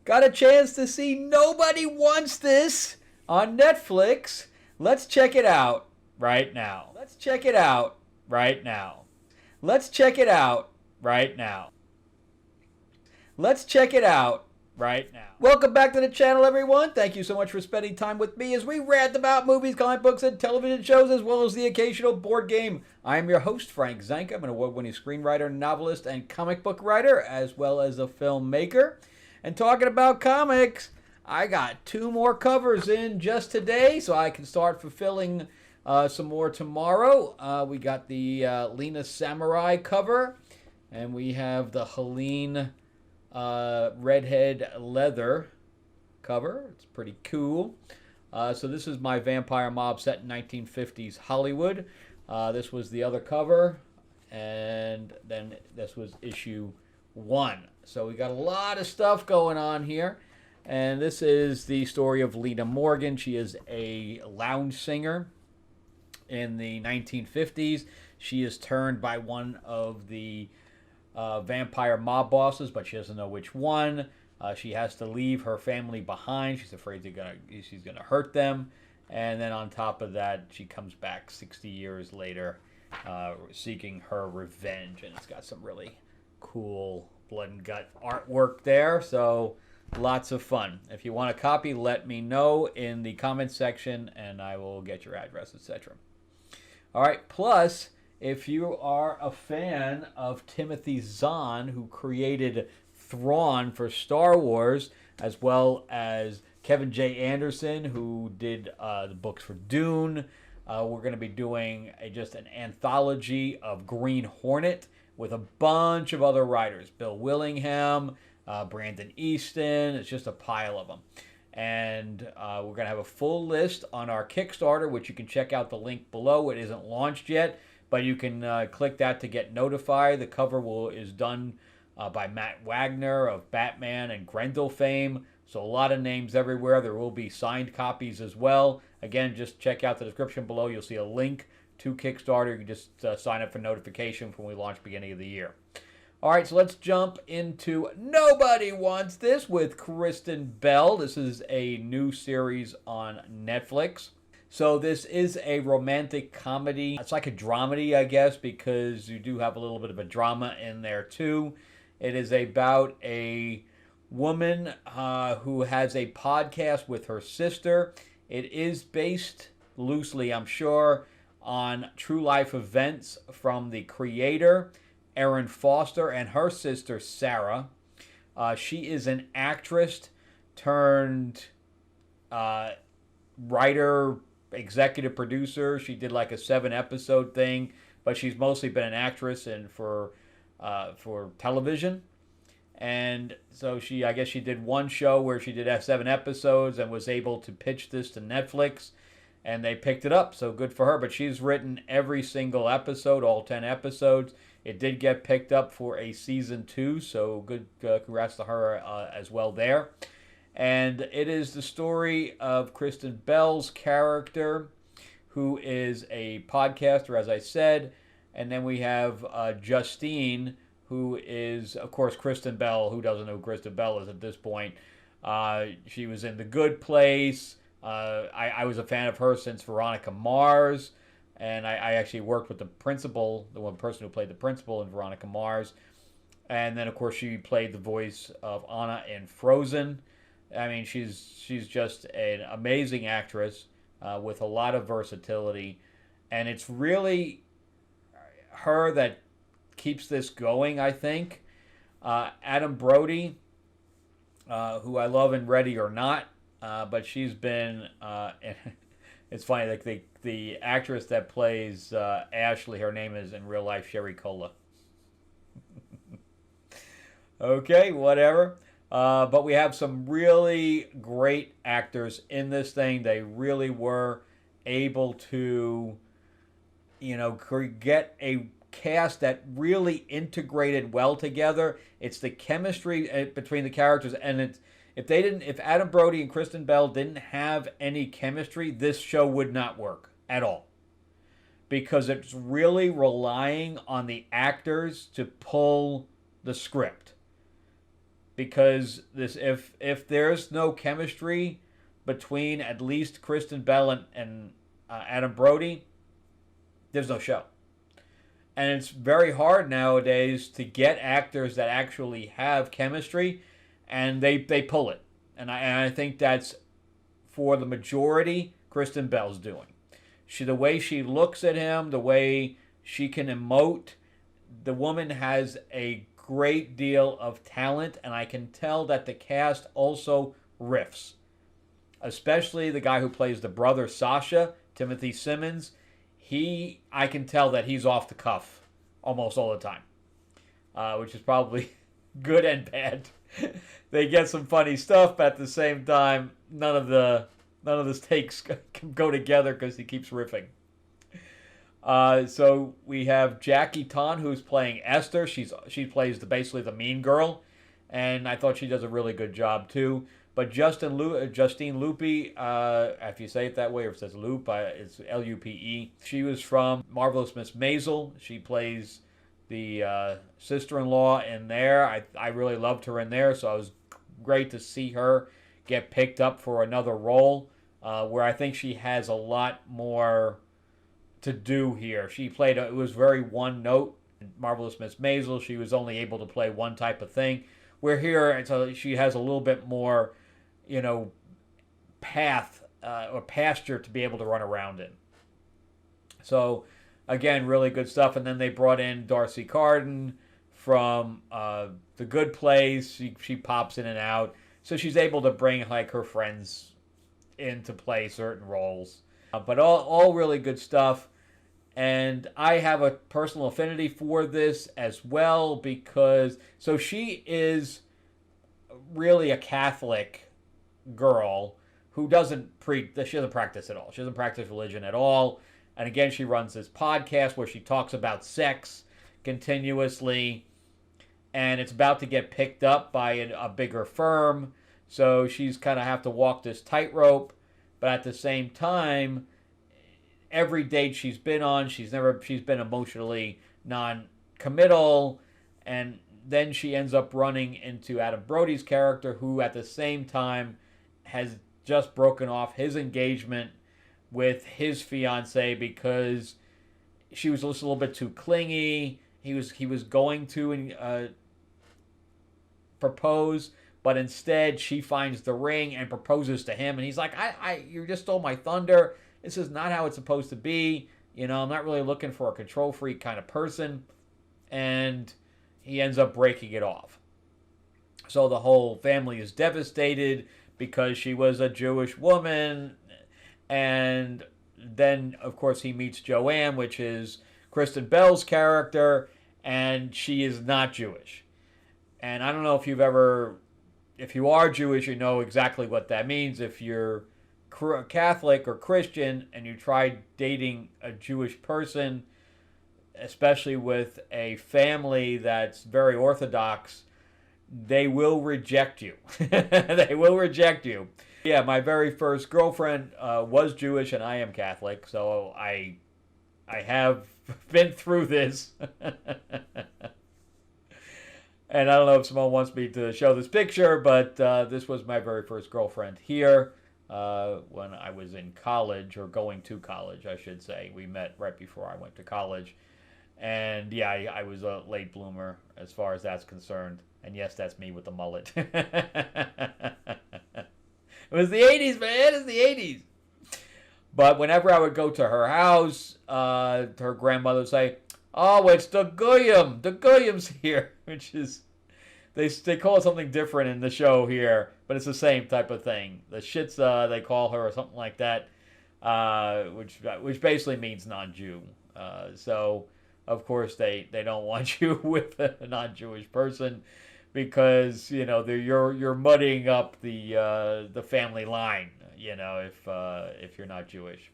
Got a chance to see Nobody Wants This on Netflix. Let's check it out right now. Let's check it out right now. Let's check it out right now. Let's check it out right now. Welcome back to the channel, everyone. Thank you so much for spending time with me as we rant about movies, comic books, and television shows, as well as the occasional board game. I am your host, Frank Zanka. I'm an award-winning screenwriter, novelist, and comic book writer, as well as a filmmaker. And talking about comics, I got 2 more covers in just today, so I can start fulfilling some more tomorrow. We got the Lena Samurai cover, and we have the Helene Redhead Leather cover. It's pretty cool. So this is my vampire mob set in 1950s Hollywood. This was the other cover, and then this was issue 1. So we got a lot of stuff going on here. And this is the story of Lena Morgan. She is a lounge singer in the 1950s. She is turned by one of the vampire mob bosses, but she doesn't know which one. She has to leave her family behind. She's afraid she's gonna hurt them. And then on top of that, she comes back 60 years later seeking her revenge. And it's got some really cool blood and gut artwork there, so lots of fun. If you want a copy, let me know in the comments section and I will get your address, etc. All right, plus if you are a fan of Timothy Zahn, who created Thrawn for Star Wars, as well as Kevin J. Anderson, who did the books for Dune, we're going to be doing just an anthology of Green Hornet with a bunch of other writers. Bill Willingham, Brandon Easton. It's just a pile of them. And we're going to have a full list on our Kickstarter, which you can check out the link below. It isn't launched yet, but you can click that to get notified. The cover is done by Matt Wagner of Batman and Grendel fame. So a lot of names everywhere. There will be signed copies as well. Again, just check out the description below. You'll see a link to Kickstarter. You can just sign up for notification when we launch beginning of the year. All right, so let's jump into Nobody Wants This with Kristen Bell. This is a new series on Netflix. So this is a romantic comedy. It's like a dramedy, I guess, because you do have a little bit of a drama in there too. It is about a woman who has a podcast with her sister. It is based loosely, I'm sure, on true life events from the creator, Erin Foster, and her sister, Sarah. She is an actress turned writer, executive producer. She did like a 7-episode thing, but she's mostly been an actress and for television. And so I guess she did one show where she did 7 episodes and was able to pitch this to Netflix, and they picked it up, so good for her. But she's written every single episode, all 10 episodes. It did get picked up for a season 2, so good, congrats to her as well there. And it is the story of Kristen Bell's character, who is a podcaster, as I said. And then we have Justine, who is, of course, Kristen Bell. Who doesn't know who Kristen Bell is at this point? She was in The Good Place. I was a fan of her since Veronica Mars. And I actually worked with the principal, the one person who played the principal in Veronica Mars. And then, of course, she played the voice of Anna in Frozen. I mean, she's just an amazing actress with a lot of versatility. And it's really her that keeps this going, I think. Adam Brody, who I love in Ready or Not, but she's been... It's funny, like the actress that plays Ashley, her name is in real life Sherry Cola. Okay, whatever. But we have some really great actors in this thing. They really were able to, get a cast that really integrated well together. It's the chemistry between the characters, and if Adam Brody and Kristen Bell didn't have any chemistry, this show would not work at all. Because it's really relying on the actors to pull the script. because if there's no chemistry between at least Kristen Bell and Adam Brody, there's no show. And it's very hard nowadays to get actors that actually have chemistry, and they pull it. And I think that's, for the majority, Kristen Bell's doing. The way she looks at him, the way she can emote, the woman has a great deal of talent, and I can tell that the cast also riffs. Especially the guy who plays the brother, Sasha, Timothy Simmons. I can tell that he's off the cuff almost all the time, which is probably good and bad. They get some funny stuff, but at the same time, none of the takes can go together because he keeps riffing. So we have Jackie Tan, who's playing Esther. She plays basically the mean girl, and I thought she does a really good job too. But Justine Lupe, if you say it that way, or if it says Lupe, it's Lupe. She was from Marvelous Miss Maisel. She plays the sister-in-law in there. I really loved her in there, so it was great to see her get picked up for another role, where I think she has a lot more to do here. It was very one note. In Marvelous Miss Maisel, she was only able to play one type of thing. Where here, she has a little bit more, path or pasture to be able to run around in. So, again, really good stuff. And then they brought in Darcy Carden from The Good Place. She pops in and out. So she's able to bring like her friends in to play certain roles. But all really good stuff. And I have a personal affinity for this as well because, so she is really a Catholic girl who doesn't practice at all. She doesn't practice religion at all. And again, she runs this podcast where she talks about sex continuously. And it's about to get picked up by a bigger firm. So she's kind of have to walk this tightrope. But at the same time, every date she's been on, she's been emotionally non-committal, and then she ends up running into Adam Brody's character, who at the same time has just broken off his engagement with his fiance because she was just a little bit too clingy. He was going to propose, but instead she finds the ring and proposes to him, and he's like, you just stole my thunder. This is not how it's supposed to be. I'm not really looking for a control freak kind of person. And he ends up breaking it off. So the whole family is devastated because she was a Jewish woman. And then, of course, he meets Joanne, which is Kristen Bell's character, and she is not Jewish. And I don't know if you are Jewish, you know exactly what that means. If you're Catholic or Christian and you try dating a Jewish person, especially with a family that's very Orthodox, they will reject you. They will reject you. Yeah, my very first girlfriend was Jewish, and I am Catholic, so I have been through this. And I don't know if Simone wants me to show this picture, but this was my very first girlfriend here. When I was in college, or going to college, I should say. We met right before I went to college. And yeah, I was a late bloomer as far as that's concerned. And yes, that's me with the mullet. It was the 80s, man. It's the 80s. But whenever I would go to her house, her grandmother would say, "Oh, it's the Goyim. The Goyim's here," which is, they call it something different in the show here, but it's the same type of thing. The Shitza, they call her, or something like that, which basically means non-Jew. So, of course, they don't want you with a non-Jewish person because you're muddying up the family line. If you're not Jewish.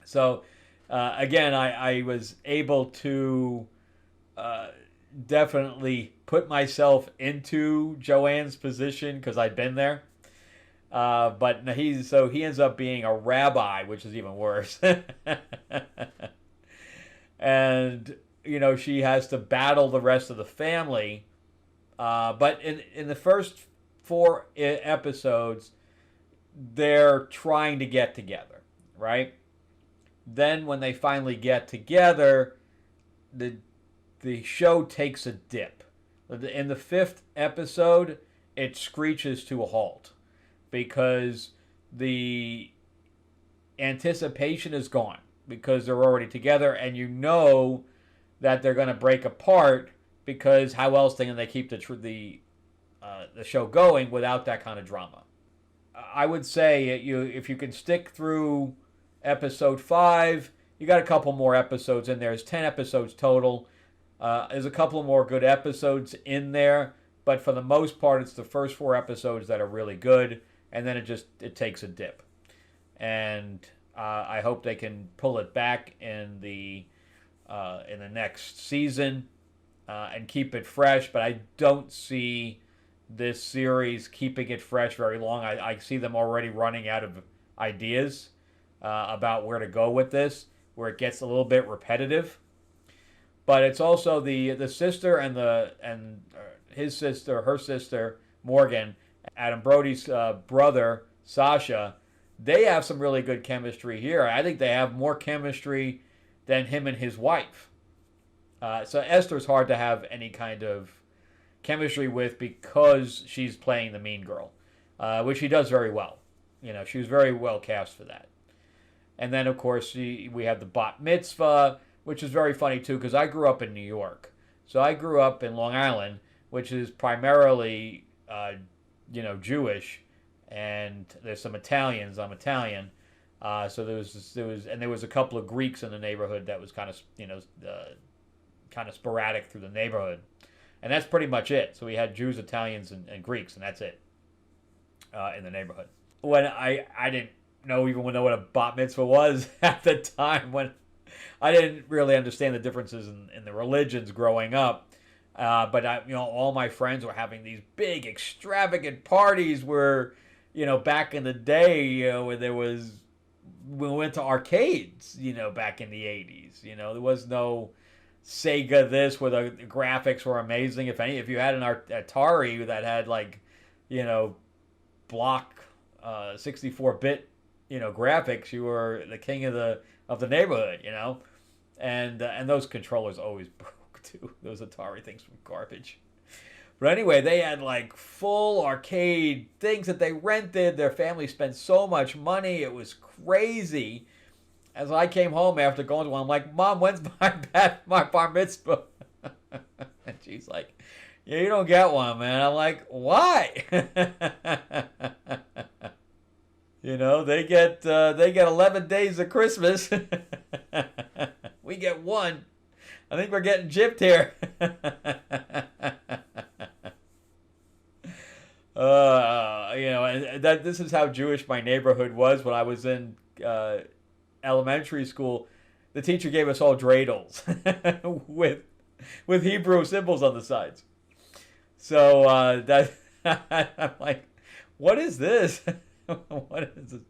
So, again, I was able to definitely put myself into Joanne's position because I'd been there. But he ends up being a rabbi, which is even worse. And she has to battle the rest of the family But in the first four episodes, they're trying to get together, right? Then when they finally get together, the the show takes a dip. In the fifth episode, it screeches to a halt because the anticipation is gone because they're already together, and you know that they're going to break apart because how else can they keep the show going without that kind of drama? I would say if you can stick through episode 5, you got a couple more episodes in there. There's 10 episodes total. There's a couple more good episodes in there, but for the most part, it's the first 4 episodes that are really good, and then it takes a dip. And I hope they can pull it back in the next season and keep it fresh. But I don't see this series keeping it fresh very long. I see them already running out of ideas about where to go with this, where it gets a little bit repetitive. But it's also the sister and her sister Morgan, Adam Brody's brother Sasha. They have some really good chemistry here. I think they have more chemistry than him and his wife. So Esther's hard to have any kind of chemistry with because she's playing the mean girl, which she does very well. She was very well cast for that. And then, of course, we have the bat mitzvah, which is very funny, too, because I grew up in New York. So I grew up in Long Island, which is primarily, Jewish, and there's some Italians. I'm Italian. So there was a couple of Greeks in the neighborhood that was kind of sporadic through the neighborhood. And that's pretty much it. So we had Jews, Italians, and Greeks, and that's it in the neighborhood. When I didn't even know what a bat mitzvah was at the time, when I didn't really understand the differences in the religions growing up. But all my friends were having these big, extravagant parties where, back in the day, when we went to arcades, back in the 80s. There was no Sega this where the graphics were amazing. If you had an Atari that had block 64-bit graphics, you were the king of the neighborhood. And those controllers always broke too. Those Atari things were garbage. But anyway, they had full arcade things that they rented. Their family spent so much money. It was crazy. As I came home after going to one, I'm like, Mom, when's my bar mitzvah? And she's like, yeah, you don't get one, man. I'm like, why? They get 11 days of Christmas. We get one. I think we're getting gypped here. And this is how Jewish my neighborhood was when I was in elementary school. The teacher gave us all dreidels with Hebrew symbols on the sides. So I'm like, what is this? What is this?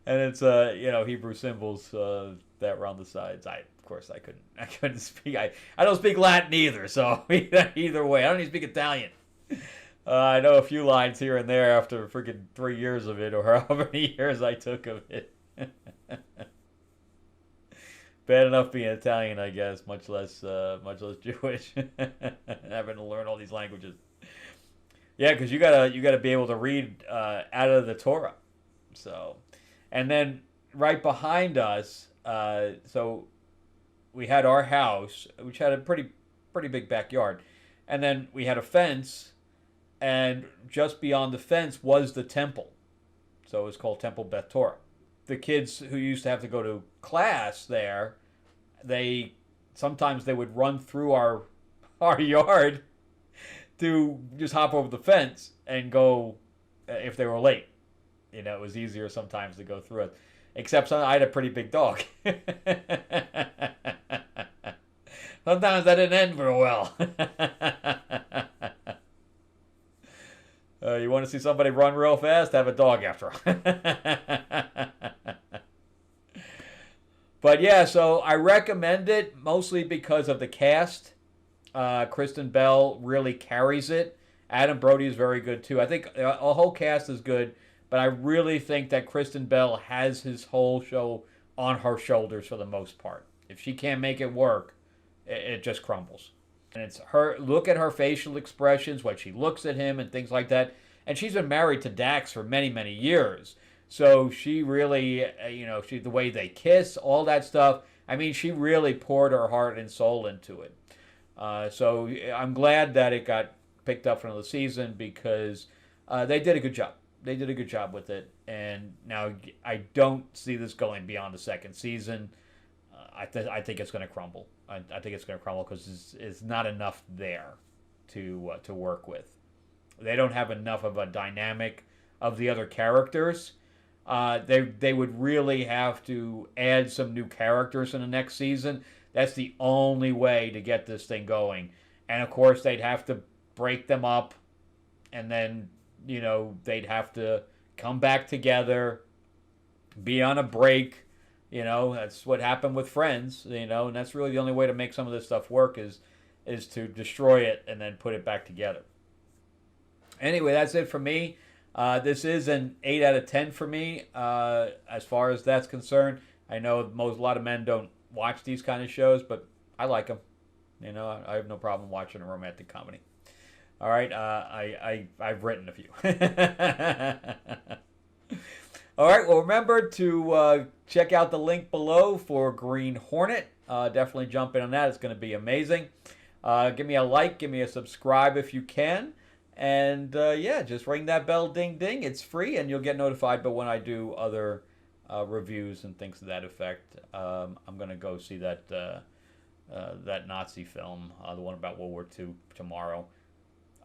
And it's Hebrew symbols that were on the sides. Of course I couldn't speak. I don't speak Latin either. So either way, I don't even speak Italian. I know a few lines here and there after freaking 3 years of it, or however many years I took of it. Bad enough being Italian, I guess, much less Jewish. Having to learn all these languages. Yeah, because you gotta be able to read out of the Torah. So, and then right behind us, so we had our house, which had a pretty big backyard, and then we had a fence, and just beyond the fence was the temple. So it was called Temple Beth Torah. The kids who used to have to go to class there, sometimes they would run through our yard to just hop over the fence and go if they were late. It was easier sometimes to go through it. Except I had a pretty big dog. Sometimes that didn't end very well. You want to see somebody run real fast? Have a dog after them. But yeah, so I recommend it mostly because of the cast. Kristen Bell really carries it. Adam Brody is very good too. I think a whole cast is good, but I really think that Kristen Bell has his whole show on her shoulders for the most part. If she can't make it work, it just crumbles. And it's her. Look at her facial expressions, when she looks at him, and things like that. And she's been married to Dax for many, many years. So she really, the way they kiss, all that stuff. I mean, she really poured her heart and soul into it. So I'm glad that it got picked up for another season because they did a good job. They did a good job with it. And now I don't see this going beyond the second season. I think it's going to crumble. I think it's going to crumble because it's not enough there to work with. They don't have enough of a dynamic of the other characters. They would really have to add some new characters in the next season. That's the only way to get this thing going. And of course, they'd have to break them up, and then they'd have to come back together, be on a break. That's what happened with Friends. And that's really the only way to make some of this stuff work is to destroy it and then put it back together. Anyway, that's it for me. This is an 8 out of 10 for me as far as that's concerned. I know a lot of men don't watch these kind of shows, but I like them. I have no problem watching a romantic comedy. All right, I've written a few. All right, well, remember to check out the link below for Green Hornet. Definitely jump in on that. It's going to be amazing. Give me a like, give me a subscribe if you can. And yeah, just ring that bell, ding, ding. It's free, and you'll get notified. But when I do other reviews and things to that effect, I'm going to go see that Nazi film, the one about World War II, tomorrow.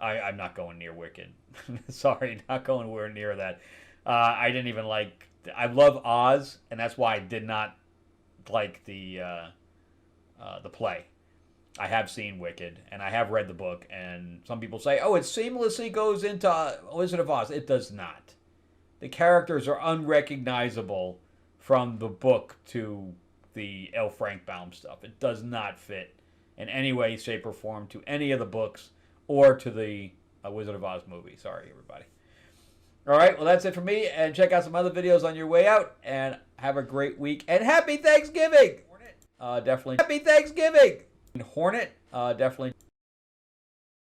I'm not going near Wicked. Sorry, not going anywhere near that. I didn't even like. I love Oz, and that's why I did not like the play. I have seen Wicked, and I have read the book, and some people say, oh, it seamlessly goes into Wizard of Oz. It does not. The characters are unrecognizable from the book to the L. Frank Baum stuff. It does not fit in any way, shape, or form to any of the books or to the Wizard of Oz movie. Sorry, everybody. All right, well, that's it for me, and check out some other videos on your way out, and have a great week, and Happy Thanksgiving! Definitely. Happy Thanksgiving! Hornet, definitely.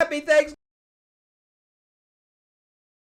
Happy Thanksgiving!